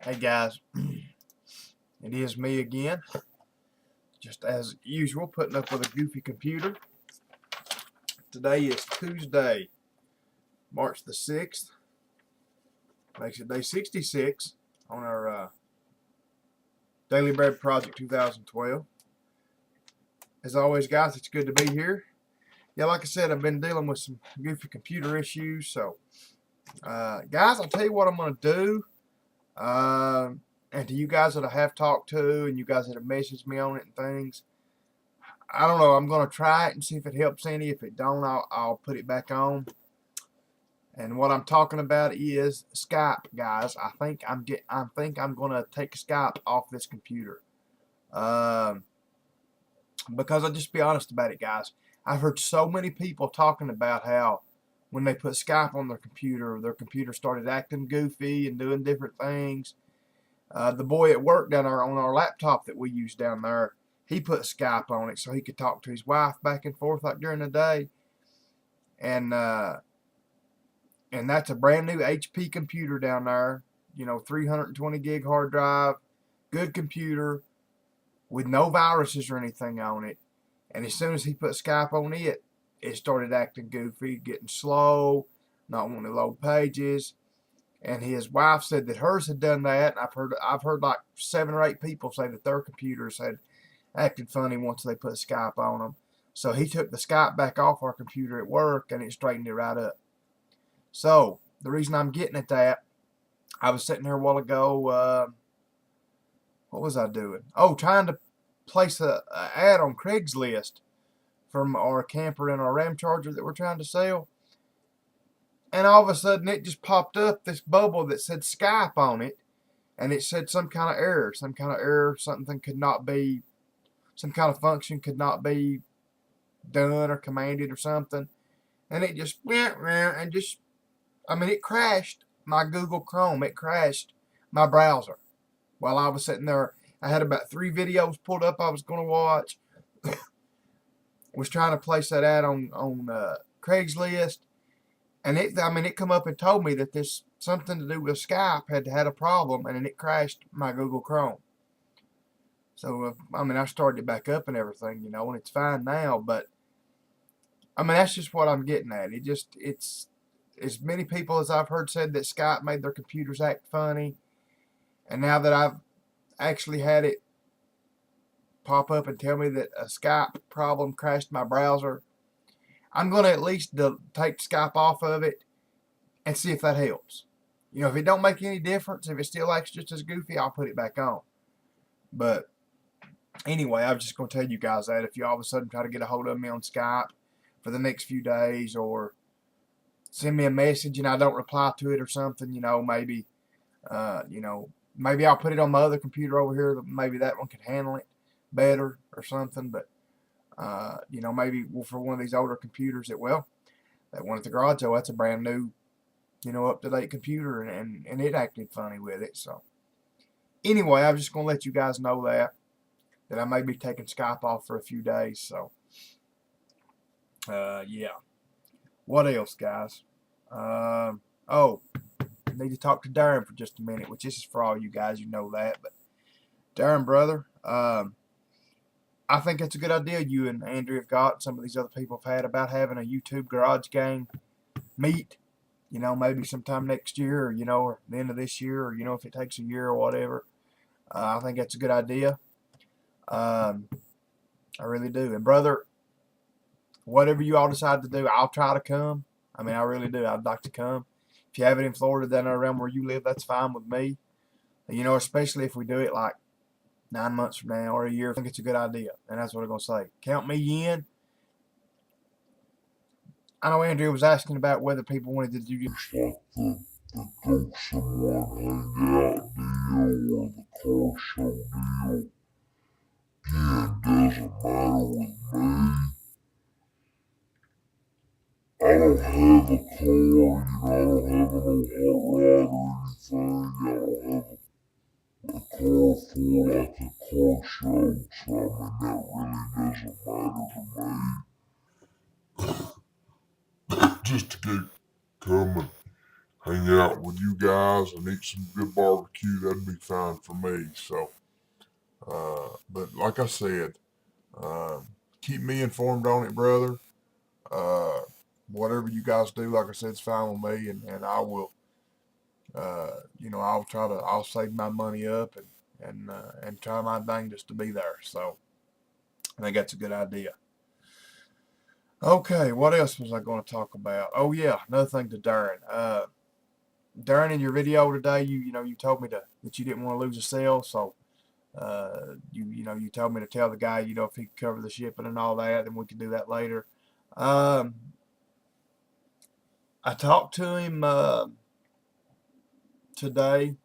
Hey guys, it is me again, just as usual, putting up with a goofy computer. Today is Tuesday, March the 6th, makes it day 66 on our Daily Bread Project 2012. As always, guys, it's good to be here. Yeah, like I said, I've been dealing with some goofy computer issues, so guys, I'll tell you what I'm going to do. And to you guys that I have talked to and you guys that have messaged me on it and things, I don't know. I'm gonna try it and see if it helps any. If it don't, I'll put it back on. And what I'm talking about is Skype, guys. I think I'm gonna take Skype off this computer. Because I'll just be honest about it, guys. I've heard so many people talking about how when they put Skype on their computer started acting goofy and doing different things. The boy at work down there on our laptop that we use down there, he put Skype on it so he could talk to his wife back and forth like during the day. And that's a brand new HP computer down there. 320 gig hard drive, good computer with no viruses or anything on it. And as soon as he put Skype on it, it started acting goofy, getting slow, not wanting to load pages. And his wife said that hers had done that. I've heard like 7 or 8 people say that their computers had acted funny once they put Skype on them. So he took the Skype back off our computer at work and it straightened it right up. So the reason I'm getting at that, I was sitting here a while ago. What was I doing? Oh, trying to place a ad on Craigslist from our camper and our Ramcharger that we're trying to sell. And all of a sudden it just popped up this bubble that said Skype on it, and it said some kind of error, something could not be, some kind of function could not be done or commanded or something. And it just went around and just, it crashed my Google Chrome. It crashed my browser while I was sitting there. I had about 3 videos pulled up I was going to watch. Was trying to place that ad on Craigslist. And it come up and told me that this something to do with Skype had a problem, and then it crashed my Google Chrome. So I started it back up and everything, and it's fine now. But that's just what I'm getting at. It's as many people as I've heard said that Skype made their computers act funny, and now that I've actually had it pop up and tell me that a Skype problem crashed my browser, I'm going to at least take Skype off of it and see if that helps. If it don't make any difference, if it still acts just as goofy, I'll put it back on. But anyway, I was just going to tell you guys that if you all of a sudden try to get a hold of me on Skype for the next few days, or send me a message and I don't reply to it or something, maybe I'll put it on my other computer over here. Maybe that one can handle it better or something. But maybe for one of these older computers that one at the garage, that's a brand new, up-to-date computer, and it acted funny with it. So anyway, I'm just going to let you guys know that I may be taking Skype off for a few days. So yeah. What else, guys? Oh, I need to talk to Darren for just a minute, which this is for all you guys, that. But Darren, brother, I think it's a good idea you and Andrew have got, some of these other people have had, about having a YouTube garage gang meet, maybe sometime next year, or the end of this year, or, if it takes a year or whatever. I think that's a good idea. I really do. And brother, whatever you all decide to do, I'll try to come. I really do. I'd like to come. If you have it in Florida, then around where you live, that's fine with me. Especially if we do it like 9 months from now or a year. I think it's a good idea, and that's what I'm going to say. Count me in. I know Andrew was asking about whether people wanted to do It's like the go somewhere and hang out deal or the car show deal. Yeah, it doesn't matter with me. I don't have a car, I don't have an old hot rod or anything. I don't have a car for like a car show, so that really doesn't matter to me. Just to keep coming hang out with you guys and eat some good barbecue, that'd be fine for me. So, but like I said, uh, keep me informed on it, brother. Uh, whatever you guys do, like I said, it's fine with me, and I will, I'll save my money up and try my dangest to be there. So I think that's a good idea. Okay, what else was I going to talk about? Oh yeah, another thing to Darren. Darren, in your video today, you told me that you didn't want to lose a sale, so you told me to tell the guy, if he could cover the shipping and all that, then we can do that later. I talked to him today.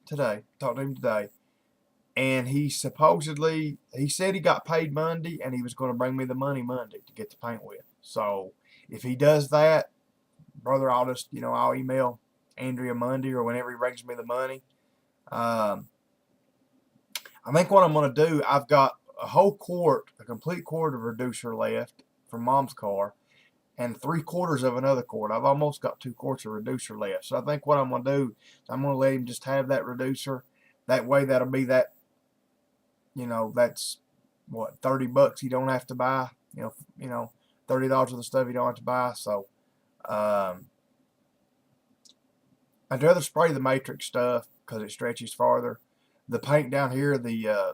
Today. Talked to him today. And he said he got paid Monday and he was going to bring me the money Monday to get the paint with. So if he does that, brother, I'll email Andrea Monday or whenever he brings me the money. I think what I'm going to do, I've got a complete quart of reducer left from Mom's car and 3/4 of another quart. I've almost got 2 quarts of reducer left. So I think what I'm going to do is I'm going to let him just have that reducer. That way that'll be that, that's what, $30 you don't have to buy. $30 of the stuff you don't have to buy. So I'd rather spray the Matrix stuff because it stretches farther. The paint down here, the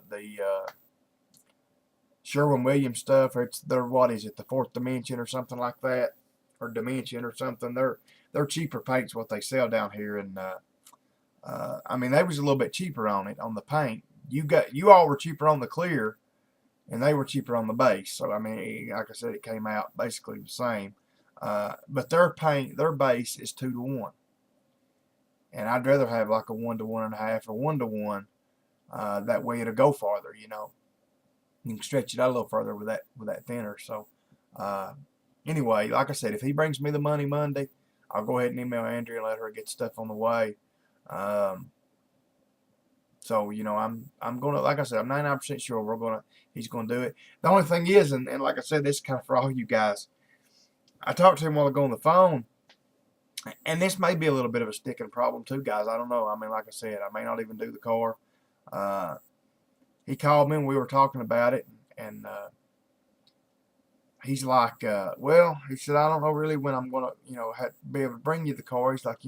Sherwin-Williams stuff, what is it, the Fourth Dimension or something like that, or Dimension or something. They're cheaper paints what they sell down here, and they was a little bit cheaper on the paint. You all were cheaper on the clear, and they were cheaper on the base. So like I said, it came out basically the same. But their base is 2-to-1, and I'd rather have like a 1-to-1.5 or 1-to-1. That way it'll go farther. You can stretch it out a little further with that thinner. So anyway, like I said, if he brings me the money Monday, I'll go ahead and email Andrea and let her get stuff on the way. So I'm gonna, like I said, I'm 99% sure he's gonna do it. The only thing is, and like I said, this is kind of for all you guys. I talked to him while ago on the phone, and this may be a little bit of a sticking problem too, guys. I don't know. Like I said, I may not even do the car. He called me and we were talking about it, and he's like, well, he said, I don't know really when I'm gonna, be able to bring you the car. He's like,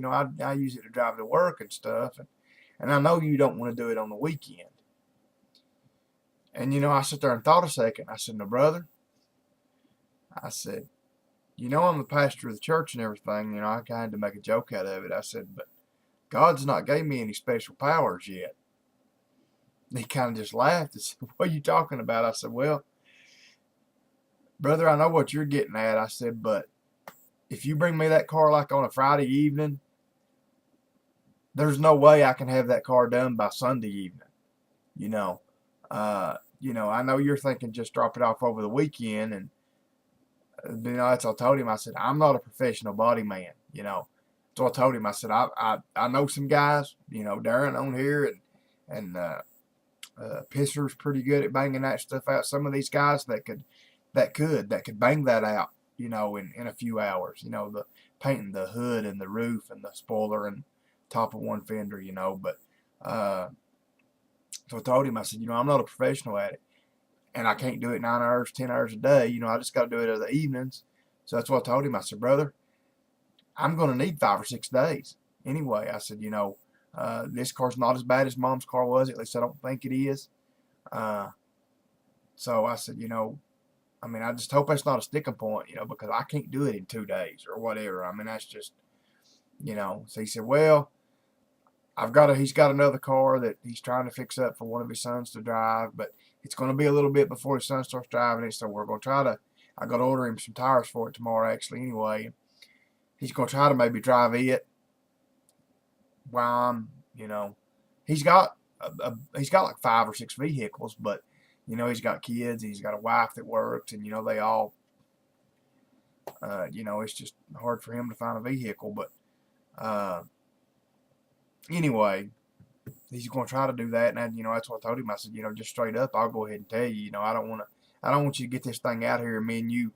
I use it to drive to work and stuff, and I know you don't want to do it on the weekend. And I sat there and thought a second. I said, no, brother. I said, I'm the pastor of the church and everything. I kind of to make a joke out of it. I said, but God's not gave me any special powers yet. And he kind of just laughed and said, what are you talking about? I said, well, brother, I know what you're getting at. I said, but if you bring me that car like on a Friday evening, there's no way I can have that car done by Sunday evening. I know you're thinking just drop it off over the weekend, and that's what I told him. I said, I'm not a professional body man. So I told him, I said, I know some guys, Darren on here, and Pisser's pretty good at banging that stuff out. Some of these guys that could bang that out, in a few hours. The painting the hood and the roof and the spoiler and top of one fender. But so I told him, I said, I'm not a professional at it, and I can't do it 9 hours, 10 hours a day. I just got to do it in the evenings. So that's what I told him. I said, brother, I'm going to need 5 or 6 days anyway. I said, this car's not as bad as Mom's car was. At least I don't think it is. So I said, I just hope that's not a sticking point, because I can't do it in 2 days or whatever. That's just, So he said, well, he's got another car that he's trying to fix up for one of his sons to drive, but it's going to be a little bit before his son starts driving it. So we're going to I got to order him some tires for it tomorrow, actually, anyway. He's going to try to maybe drive it while he's got like 5 or 6 vehicles, but he's got kids, he's got a wife that works, and they all it's just hard for him to find a vehicle. But anyway, he's going to try to do that, and that's what I told him. I said, just straight up, I'll go ahead and tell you, I don't want you to get this thing out here and me and you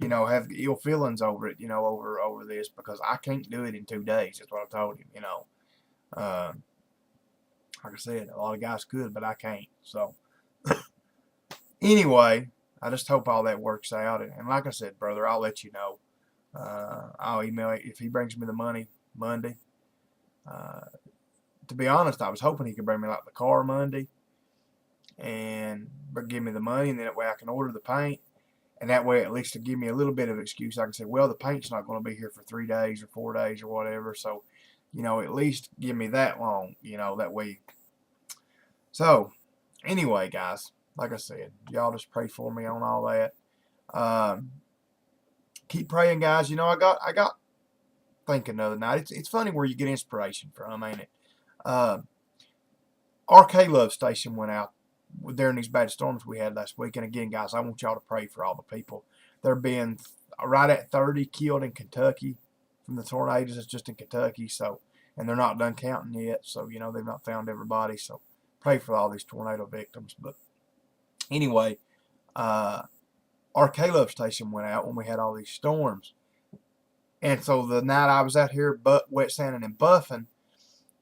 have ill feelings over it, over this, because I can't do it in 2 days. That's what I told him, Uh, like I said, a lot of guys could, but I can't. So anyway, I just hope all that works out. And like I said, brother, I'll let you know. I'll email it if he brings me the money Monday. To be honest, I was hoping he could bring me like the car Monday and give me the money, and then that way I can order the paint. And that way, at least to give me a little bit of excuse, I can say, well, the paint's not going to be here for 3 days or 4 days or whatever. So, at least give me that long, that way. So, anyway, guys, like I said, y'all just pray for me on all that. Keep praying, guys. I got thinking the other night. It's funny where you get inspiration from, ain't it? RK Love Station went out during these bad storms we had last week. And again, guys, I want y'all to pray for all the people. There being right at 30 killed in Kentucky from the tornadoes. It's just in Kentucky, so, and they're not done counting yet. So, they've not found everybody. So pray for all these tornado victims. But anyway, RK Love Station went out when we had all these storms. And so the night I was out here wet sanding and buffing,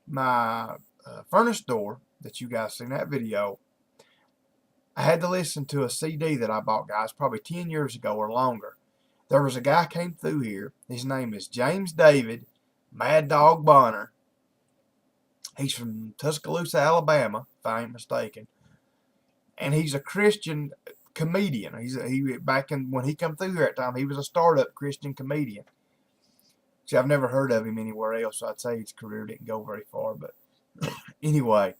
my furnace door that you guys seen that video, I had to listen to a CD that I bought, guys, probably 10 years ago or longer. There was a guy came through here. His name is James David Mad Dog Bonner. He's from Tuscaloosa, Alabama, if I ain't mistaken. And he's a Christian comedian. Back when he come through here at time, he was a startup Christian comedian. See, I've never heard of him anywhere else, so I'd say his career didn't go very far. But anyway,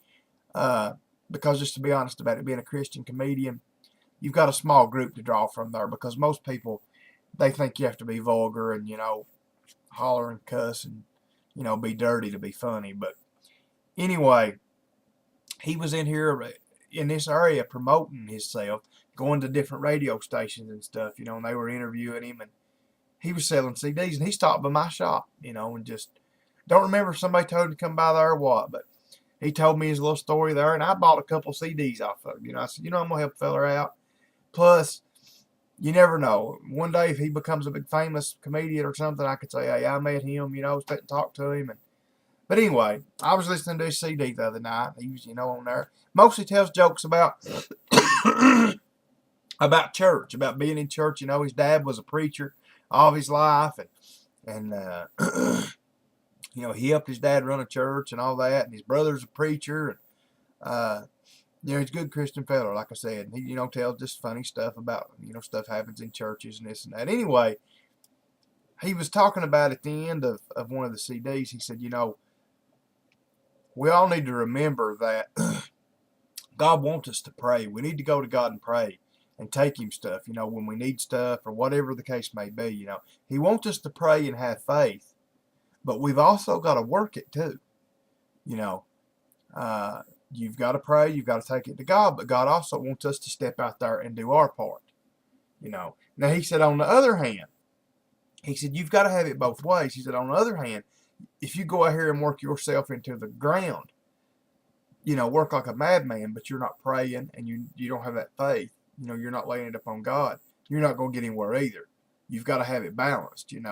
because just to be honest about it, being a Christian comedian, you've got a small group to draw from there, because most people, they think you have to be vulgar and, holler and cuss and, be dirty to be funny. But anyway, he was in here in this area promoting himself, going to different radio stations and stuff, and they were interviewing him, and he was selling CDs, and he stopped by my shop, and just don't remember if somebody told him to come by there or what, but he told me his little story there, and I bought a couple CDs off of him. I said, I'm going to help a feller out. Plus, you never know. One day, if he becomes a big famous comedian or something, I could say, hey, I met him, sit and talk to him. But anyway, I was listening to his CD the other night. He was, on there. Mostly tells jokes about about church, about being in church. His dad was a preacher all of his life, and he helped his dad run a church and all that, and his brother's a preacher, and he's a good Christian fella, like I said. And he tells just funny stuff about stuff happens in churches and this and that. Anyway, he was talking about at the end of one of the CDs. He said, we all need to remember that God wants us to pray. We need to go to God and pray and take him stuff, when we need stuff or whatever the case may be. He wants us to pray and have faith, but we've also got to work it too. You've got to pray, you've got to take it to God, but God also wants us to step out there and do our part. Now he said, on the other hand, he said, you've got to have it both ways. He said, on the other hand, if you go out here and work yourself into the ground, work like a madman, but you're not praying and you don't have that faith, you're not laying it up on God, you're not going to get anywhere either. You've got to have it balanced, And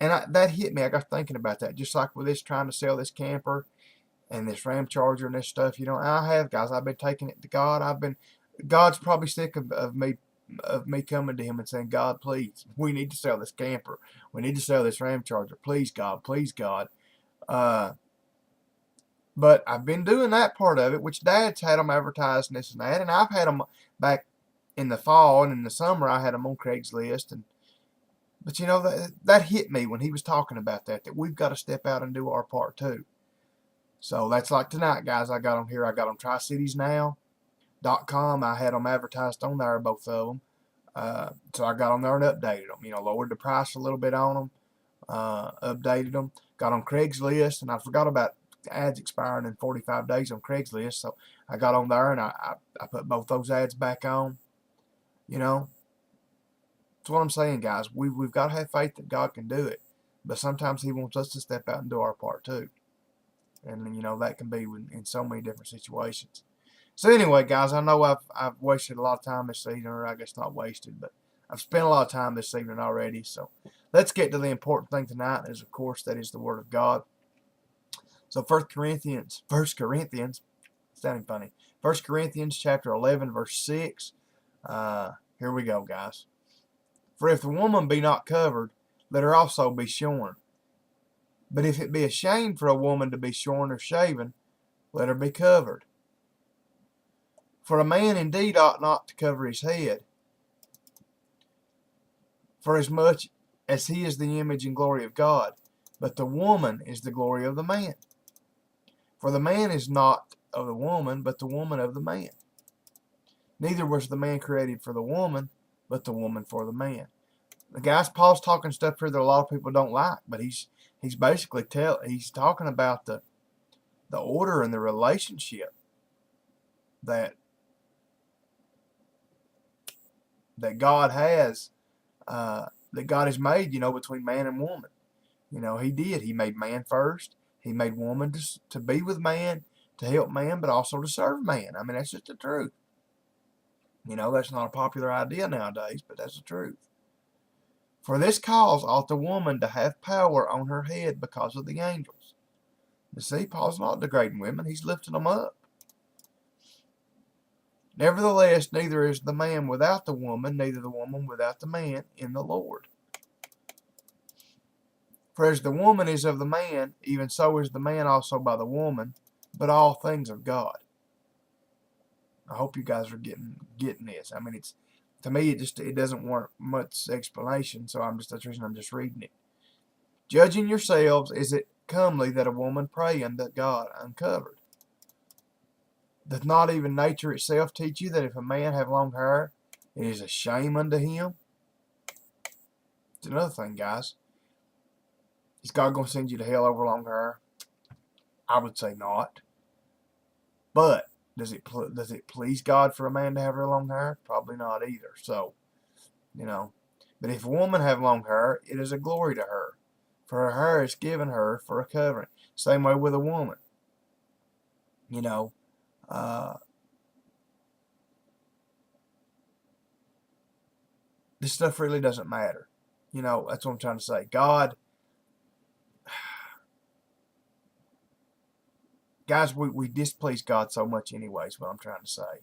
that hit me. I got thinking about that. Just like with this, trying to sell this camper and this Ram Charger and this stuff, I have, guys, I've been taking it to God. God's probably sick of me coming to him and saying, God, please, we need to sell this camper. We need to sell this Ram Charger. Please, God. Please, God. But I've been doing that part of it, which Dad's had them advertised and this and that, and I've had them back in the fall and in the summer. I had them on Craigslist, but that hit me when he was talking about that we've got to step out and do our part too. So that's like tonight, guys. I got them here. I got them TriCitiesNow.com. I had them advertised on there, both of them. So I got them there and updated them. Lowered the price a little bit on them, updated them. Got on Craigslist, and I forgot about ads expiring in 45 days on Craigslist, so I got on there and I put both those ads back on. That's what I'm saying, guys. We've got to have faith that God can do it, but sometimes he wants us to step out and do our part too, and that can be in so many different situations. So anyway, guys, I know I've wasted a lot of time this season, or I guess not wasted, but I've spent a lot of time this evening already, so let's get to the important thing tonight, is, of course, that is the Word of God. So First Corinthians, sounding funny, 1 Corinthians chapter 11, verse 6. Here we go, guys. For if the woman be not covered, let her also be shorn. But if it be a shame for a woman to be shorn or shaven, let her be covered. For a man indeed ought not to cover his head, for as much as he is the image and glory of God, but the woman is the glory of the man. For the man is not of the woman, but the woman of the man. Neither was the man created for the woman, but the woman for the man. The guys, Paul's talking stuff here that a lot of people don't like, but he's basically he's talking about the order and the relationship that God has, that God has made, between man and woman. He did. He made man first. He made woman to be with man, to help man, but also to serve man. I mean, that's just the truth. That's not a popular idea nowadays, but that's the truth. For this cause ought the woman to have power on her head because of the angels. You see, Paul's not degrading women. He's lifting them up. Nevertheless, neither is the man without the woman, neither the woman without the man in the Lord. For as the woman is of the man, even so is the man also by the woman, but all things of God. I hope you guys are getting this. I mean, to me, it doesn't warrant much explanation, so that's the reason I'm just reading it. Judging yourselves, is it comely that a woman pray unto God uncovered? Doth not even nature itself teach you that if a man have long hair, it is a shame unto him? It's another thing, guys. Is God going to send you to hell over long hair? I would say not. But does it please God for a man to have real long hair? Probably not either. So, But if a woman have long hair, it is a glory to her, for her hair is given her for a covering. Same way with a woman. This stuff really doesn't matter. That's what I'm trying to say. God, guys, we displease God so much anyways, what I'm trying to say.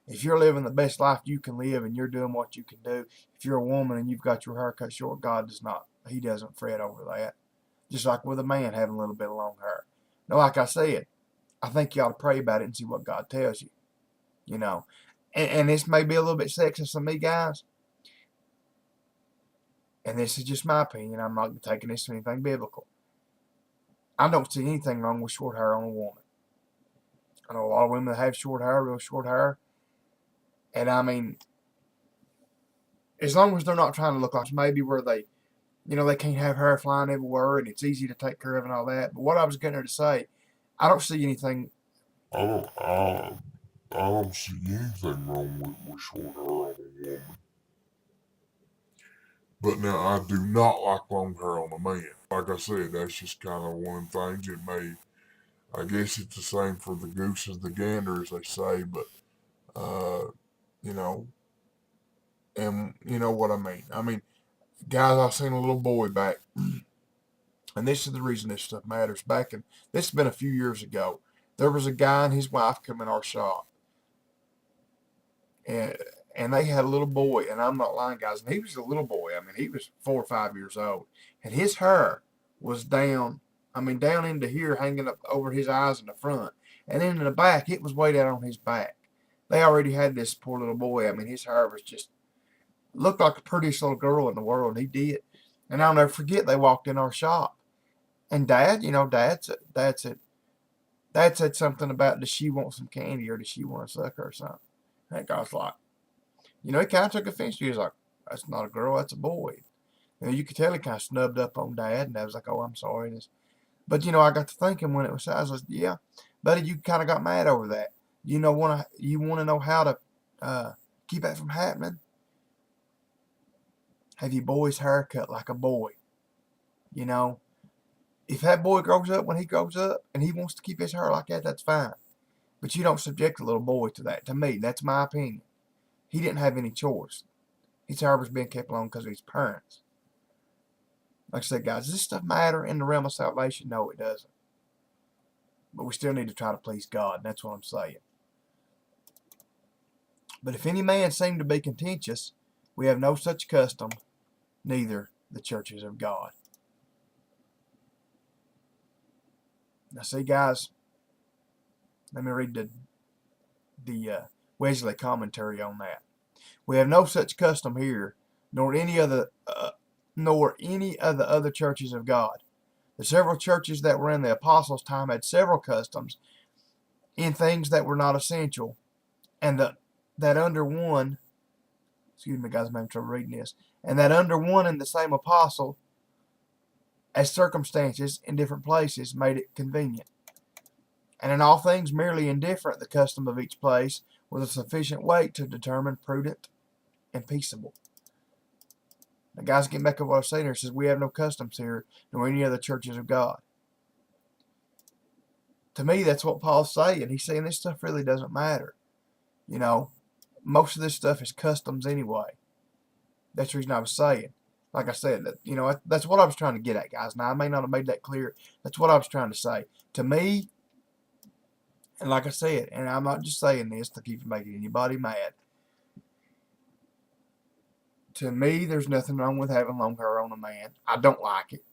If you're living the best life you can live and you're doing what you can do, if you're a woman and you've got your hair cut short, God does not. He doesn't fret over that. Just like with a man having a little bit of long hair. Now, like I said, I think you ought to pray about it and see what God tells you. And this may be a little bit sexist of me, guys. And this is just my opinion. I'm not taking this to anything biblical. I don't see anything wrong with short hair on a woman. I know a lot of women that have short hair, real short hair. And I mean, as long as they're not trying to look like maybe where they can't have hair flying everywhere and it's easy to take care of and all that. But what I was getting to say, I don't see anything. I don't see anything wrong with short hair on a woman. But now, I do not like long hair on a man. Like I said, that's just kind of one of the things I guess it's the same for the goose as the gander, as they say, but, and you know what I mean. I mean, guys, I seen a little boy back, and this is the reason this stuff matters. This has been a few years ago. There was a guy and his wife come in our shop, and they had a little boy, and I'm not lying, guys, and he was a little boy. I mean, he was 4 or 5 years old, and his hair was down into here, hanging up over his eyes in the front, and then in the back, it was way down on his back. They already had this poor little boy. I mean, his hair was just, looked like the prettiest little girl in the world. He did. And I'll never forget, they walked in our shop, and Dad said something about, does she want some candy, or does she want to suck her or something? And I was like, he kind of took offense to it. He was like, that's not a girl, that's a boy. You could tell he kind of snubbed up on Dad, and I was like, oh, I'm sorry. But, I got to thinking when it was, I was like, yeah, buddy, you kind of got mad over that. You want to know how to keep that from happening? Have your boy's hair cut like a boy. If that boy grows up, when he grows up and he wants to keep his hair like that, that's fine. But you don't subject a little boy to that. To me, that's my opinion. He didn't have any choice. He's however being kept alone because of his parents. Like I said, guys, does this stuff matter in the realm of salvation? No, it doesn't. But we still need to try to please God. And that's what I'm saying. But if any man seem to be contentious, we have no such custom, neither the churches of God. Now, see, guys, let me read the Wesley commentary on that. We have no such custom here, nor any of the other churches of God. The several churches that were in the apostles' time had several customs in things that were not essential, and that under one, excuse me, guys, I'm having trouble reading this, and that under one and the same apostle, as circumstances in different places made it convenient. And in all things merely indifferent, the custom of each place was of sufficient weight to determine prudent and peaceable. Now, guys, getting back to what I was saying here, it says we have no customs here, nor any other churches of God. To me, that's what Paul's saying. He's saying this stuff really doesn't matter. You know, most of this stuff is customs anyway. That's the reason I was saying. Like I said, that's what I was trying to get at, guys. Now, I may not have made that clear. That's what I was trying to say. To me, and like I said, and I'm not just saying this to keep making anybody mad. To me, there's nothing wrong with having long hair on a man. I don't like it.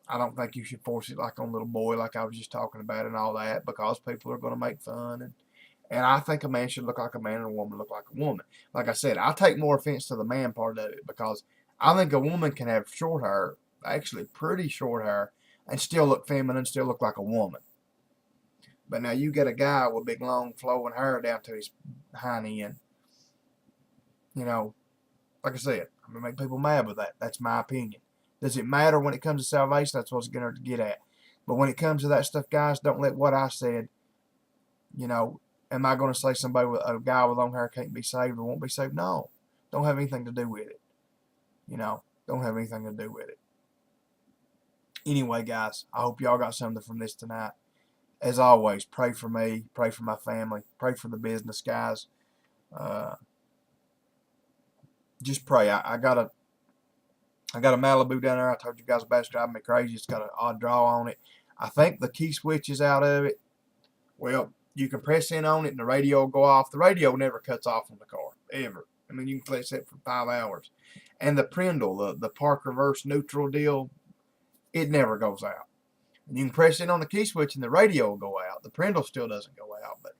I don't think you should force it like on a little boy, like I was just talking about and all that, because people are going to make fun. And I think a man should look like a man and a woman look like a woman. Like I said, I take more offense to the man part of it, because I think a woman can have short hair, actually pretty short hair, and still look feminine, still look like a woman. But now you get a guy with big, long, flowing hair down to his hind end. You know, like I said, I'm going to make people mad with that. That's my opinion. Does it matter when it comes to salvation? That's what I was going to get at. But when it comes to that stuff, guys, don't let what I said, am I going to say somebody with a guy with long hair can't be saved or won't be saved? No. Don't have anything to do with it. Don't have anything to do with it. Anyway, guys, I hope y'all got something from this tonight. As always, pray for me, pray for my family, pray for the business, guys. Just pray. I got a Malibu down there. I told you guys about it's driving me crazy. It's got an odd draw on it. I think the key switch is out of it. Well, you can press in on it and the radio will go off. The radio never cuts off on the car, ever. I mean, you can play it for 5 hours. And the Prindle, the park reverse neutral deal, it never goes out. And you can press in on the key switch and the radio will go out. The Prindle still doesn't go out. But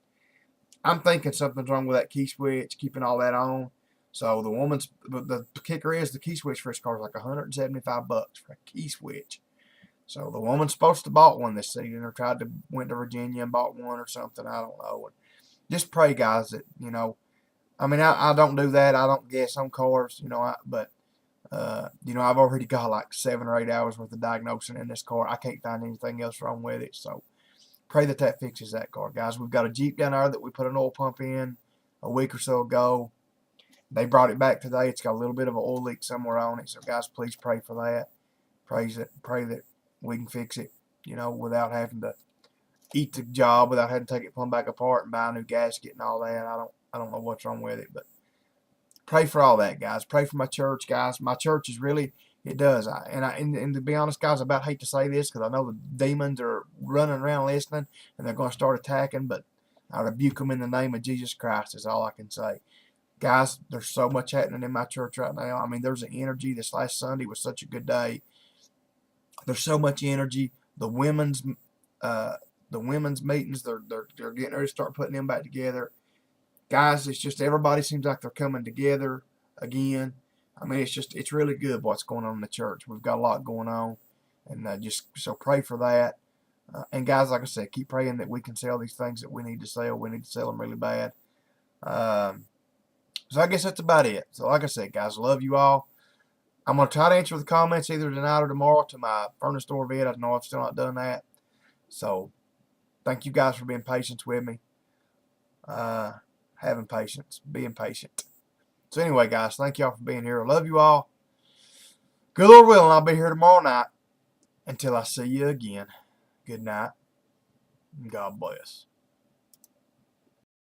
I'm thinking something's wrong with that key switch, keeping all that on. So the kicker is the key switch for this car is like $175 for a key switch. So the woman's supposed to bought one this season or went to Virginia and bought one or something. I don't know. And just pray, guys, that, I don't do that. I don't guess on cars, but I've already got like 7 or 8 hours worth of diagnosing in this car. I can't find anything else wrong with it. So pray that fixes that car, guys. We've got a Jeep down there that we put an oil pump in a week or so ago. They brought it back today. It's got a little bit of an oil leak somewhere on it. So, guys, please pray for that. Pray that we can fix it, without having to eat the job, without having to take it plumb back apart and buy a new gasket and all that. I don't know what's wrong with it, but pray for all that, guys. Pray for my church, guys. My church is really, it does. And to be honest, guys, I about hate to say this because I know the demons are running around listening and they're going to start attacking, but I rebuke them in the name of Jesus Christ is all I can say. Guys, there's so much happening in my church right now. I mean, there's an energy. This last Sunday was such a good day. There's so much energy. The women's meetings, they're getting ready to start putting them back together. Guys, it's just everybody seems like they're coming together again. I mean, it's really good what's going on in the church. We've got a lot going on, and so pray for that. And guys, like I said, keep praying that we can sell these things that we need to sell. We need to sell them really bad. So I guess that's about it. So like I said, guys, love you all. I'm going to try to answer the comments either tonight or tomorrow to my furnace door vid. I know I've still not done that. So thank you guys for being patient with me. Having patience. Being patient. So anyway, guys, thank y'all for being here. I love you all. Good Lord willing, I'll be here tomorrow night. Until I see you again. Good night. God bless.